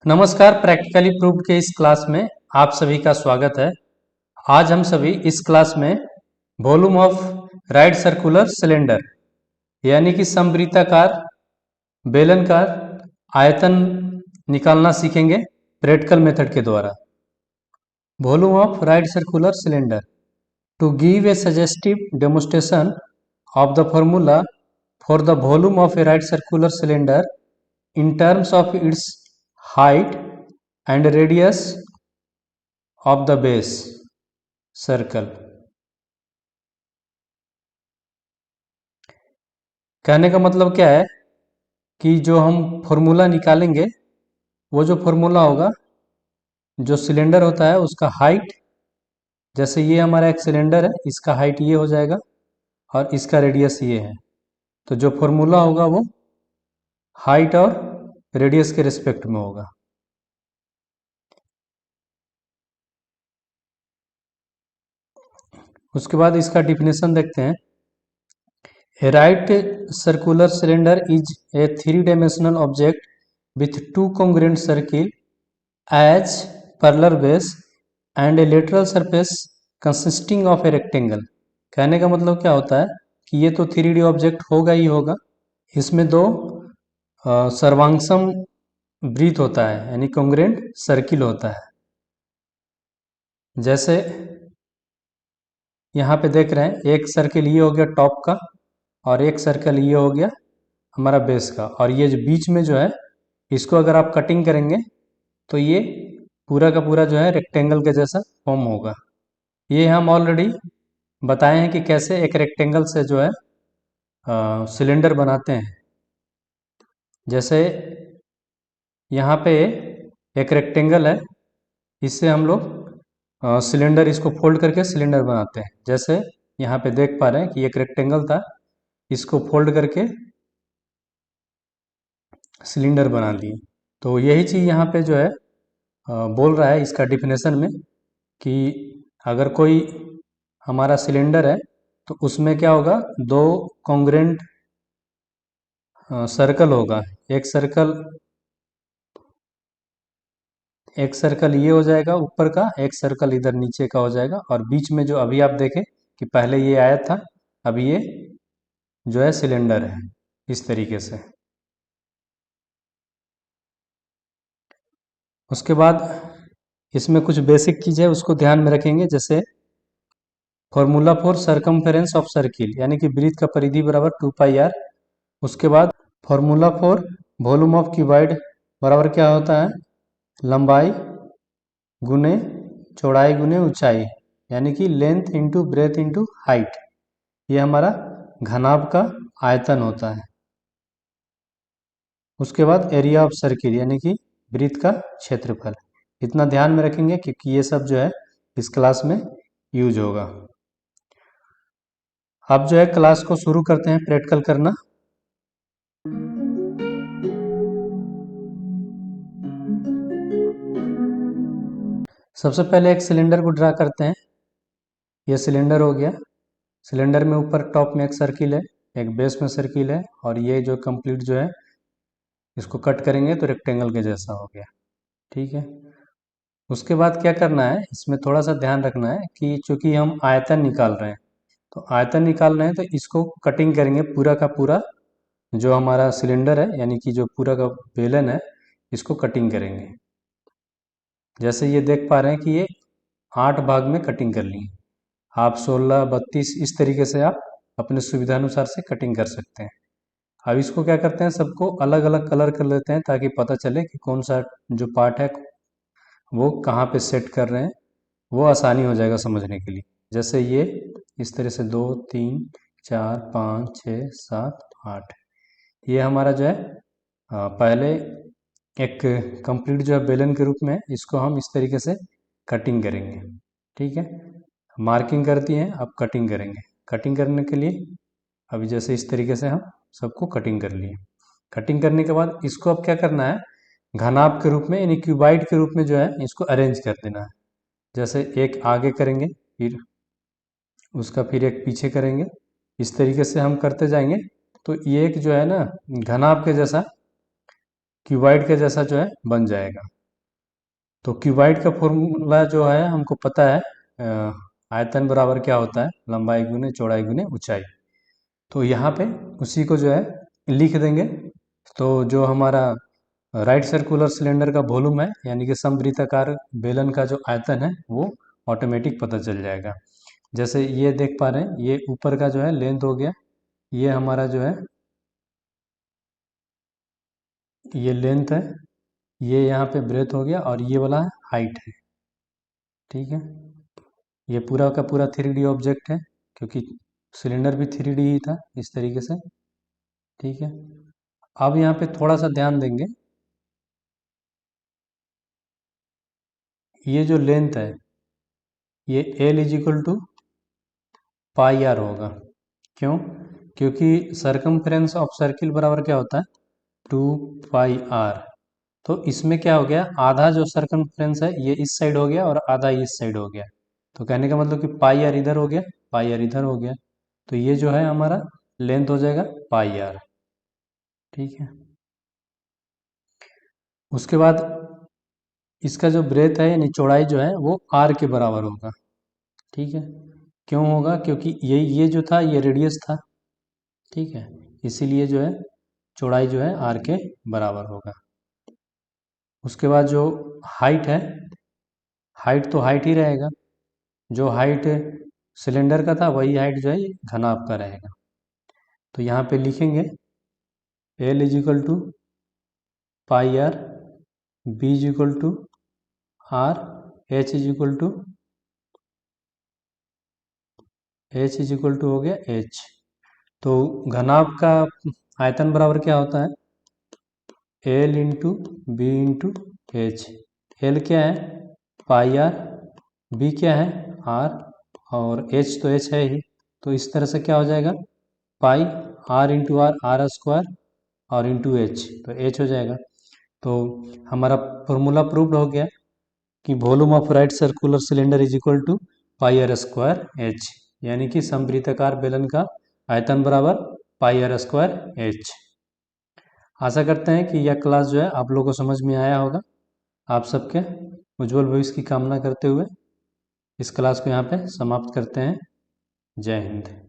नमस्कार। Practically proved के इस क्लास में आप सभी का स्वागत है। आज हम सभी इस क्लास में volume of right circular cylinder यानी कि समवृत्ताकार बेलनकार आयतन निकालना सीखेंगे प्रैक्टिकल मेथड के द्वारा। Volume of right circular cylinder to give a suggestive demonstration of the formula for the volume of a right circular cylinder in terms of its height and radius of the base circle। कहने का मतलब क्या है कि जो हम formula निकालेंगे वो जो फॉर्मूला होगा, जो सिलेंडर होता है उसका हाइट, जैसे ये हमारा एक सिलेंडर है, इसका हाइट ये हो जाएगा और इसका रेडियस ये है। तो जो फॉर्मूला होगा वो हाइट और रेडियस के रिस्पेक्ट में होगा। उसके बाद इसका डिफिनेशन देखते हैं। A right circular cylinder is a three-dimensional object with two congruent circles as parallel base and a lateral surface consisting of a rectangle। कहने का मतलब क्या होता है कि ये तो 3D ऑब्जेक्ट होगा ही होगा। इसमें दो सर्वांगसम वृत्त होता है यानी कॉन्ग्रुएंट सर्किल होता है। जैसे यहाँ पे देख रहे हैं, एक सर्किल ये हो गया टॉप का और एक सर्कल ये हो गया हमारा बेस का, और ये जो बीच में जो है इसको अगर आप कटिंग करेंगे तो ये पूरा का पूरा जो है रेक्टेंगल के जैसा फॉर्म होगा। ये हम ऑलरेडी बताए हैं कि कैसे एक रेक्टेंगल से जो है सिलेंडर बनाते हैं। जैसे यहाँ पे एक रेक्टेंगल है, इससे हम लोग सिलेंडर इसको फोल्ड करके सिलेंडर बनाते हैं। जैसे यहाँ पे देख पा रहे हैं कि एक रेक्टेंगल था, इसको फोल्ड करके सिलेंडर बना लिए। तो यही चीज़ यहाँ पे जो है बोल रहा है इसका डिफिनेशन में कि अगर कोई हमारा सिलेंडर है तो उसमें क्या होगा, दो कॉन्ग्रुएंट सर्कल होगा। एक सर्कल ये हो जाएगा ऊपर का, एक सर्कल इधर नीचे का हो जाएगा, और बीच में जो अभी आप देखें कि पहले ये आया था, अभी ये जो है सिलेंडर है इस तरीके से। उसके बाद इसमें कुछ बेसिक चीज़ है उसको ध्यान में रखेंगे। जैसे formula for circumference of circle यानी कि वृत्त का परिधि बराबर 2πr। उसके बाद formula for volume of cuboid बराबर क्या होता है, लंबाई गुने चौड़ाई गुने ऊंचाई यानी कि length into breadth into height. ये हमारा घनाभ का आयतन होता है। उसके बाद एरिया ऑफ सर्किल यानी कि वृत्त का क्षेत्रफल। इतना ध्यान में रखेंगे क्योंकि ये सब जो है इस क्लास में यूज होगा। अब जो है क्लास को शुरू करते हैं प्रैक्टिकल करना। सबसे पहले एक सिलेंडर को ड्रा करते हैं। ये सिलेंडर हो गया। सिलेंडर में ऊपर टॉप में एक सर्किल है, एक बेस में सर्किल है, और ये जो कंप्लीट जो है इसको कट करेंगे तो रेक्टेंगल के जैसा हो गया। ठीक है। उसके बाद क्या करना है, इसमें थोड़ा सा ध्यान रखना है कि चूंकि हम आयतन निकाल रहे हैं, तो आयतन निकाल रहे हैं तो इसको कटिंग करेंगे पूरा का पूरा। जो हमारा सिलेंडर है यानी कि जो पूरा का बेलन है इसको कटिंग करेंगे। जैसे ये देख पा रहे हैं कि ये 8 भाग में कटिंग कर ली। आप 16, 32 इस तरीके से आप अपने सुविधानुसार से कटिंग कर सकते हैं। अब इसको क्या करते हैं, सबको अलग अलग कलर कर लेते हैं ताकि पता चले कि कौन सा जो पार्ट है वो कहाँ पे सेट कर रहे हैं, वो आसानी हो जाएगा समझने के लिए। जैसे ये इस तरह से 2, 3, 4, 5, 6, 7, 8, ये हमारा जो है पहले एक कंप्लीट जो है बेलन के रूप में इसको हम इस तरीके से कटिंग करेंगे। ठीक है, मार्किंग कर दिए हैं, अब कटिंग करेंगे। कटिंग करने के लिए अभी जैसे इस तरीके से हम सबको कटिंग कर लिए। कटिंग करने के बाद इसको अब क्या करना है, घनाभ के रूप में यानी क्यूबाइड के रूप में जो है इसको अरेंज कर देना है। जैसे एक आगे करेंगे, फिर उसका फिर एक पीछे करेंगे, इस तरीके से हम करते जाएंगे। तो ये एक जो है ना घनाभ के जैसा क्यूबॉइड के जैसा जो है बन जाएगा। तो क्यूबॉइड का फॉर्मूला जो है हमको पता है, आयतन बराबर क्या होता है, लंबाई गुने चौड़ाई गुने ऊंचाई। तो यहाँ पे उसी को जो है लिख देंगे। तो जो हमारा राइट सर्कुलर सिलेंडर का वॉल्यूम है, यानी कि समवृत्ताकार बेलन का जो आयतन है, वो ऑटोमेटिक पता चल जाएगा। जैसे ये देख पा रहे हैं, ये ऊपर का जो है लेंथ हो गया, ये हमारा जो है ये लेंथ है, ये यहाँ पे ब्रेथ हो गया, और ये वाला हाइट है। ठीक है, ये पूरा का पूरा 3D ऑब्जेक्ट है, क्योंकि सिलेंडर भी 3D ही था इस तरीके से। ठीक है, अब यहाँ पे थोड़ा सा ध्यान देंगे, ये जो लेंथ है ये L is equal to pi R होगा। क्यों? क्योंकि सरकमफ्रेंस ऑफ सर्किल बराबर क्या होता है, 2 पाई आर। तो इसमें क्या हो गया, आधा जो सरकमफ्रेंस है ये इस साइड हो गया और आधा इस साइड हो गया। तो कहने का मतलब कि पाई आर इधर हो गया, पाई आर इधर हो गया। तो ये जो है हमारा लेंथ हो जाएगा पाई आर। ठीक है, उसके बाद इसका जो ब्रेथ है यानी चौड़ाई जो है वो आर के बराबर होगा। ठीक है, क्यों होगा, क्योंकि ये जो था ये रेडियस था। ठीक है, इसीलिए जो है चौड़ाई जो है आर के बराबर होगा। उसके बाद जो हाइट है, हाइट तो हाइट ही रहेगा, जो हाइट सिलेंडर का था वही हाइट जो है घनाभ का रहेगा। तो यहाँ पे लिखेंगे L is equal to pi R, B is equal to R, H is equal to हो गया एच। तो घनाभ का आयतन बराबर क्या होता है, L into B into H. L क्या है, पाई आर, बी क्या है, आर, और एच तो एच है ही। तो इस तरह से क्या हो जाएगा, pi r into r, r square, और इंटू एच, तो एच हो जाएगा। तो हमारा फॉर्मूला प्रूव्ड हो गया कि volume of right circular cylinder is equal to pi r square h, यानी कि समवृत्ताकार बेलन का आयतन बराबर पाई आर स्क्वायर एच। आशा करते हैं कि यह क्लास जो है आप लोगों को समझ में आया होगा। आप सबके उज्जवल भविष्य की कामना करते हुए इस क्लास को यहाँ पे समाप्त करते हैं। जय हिंद।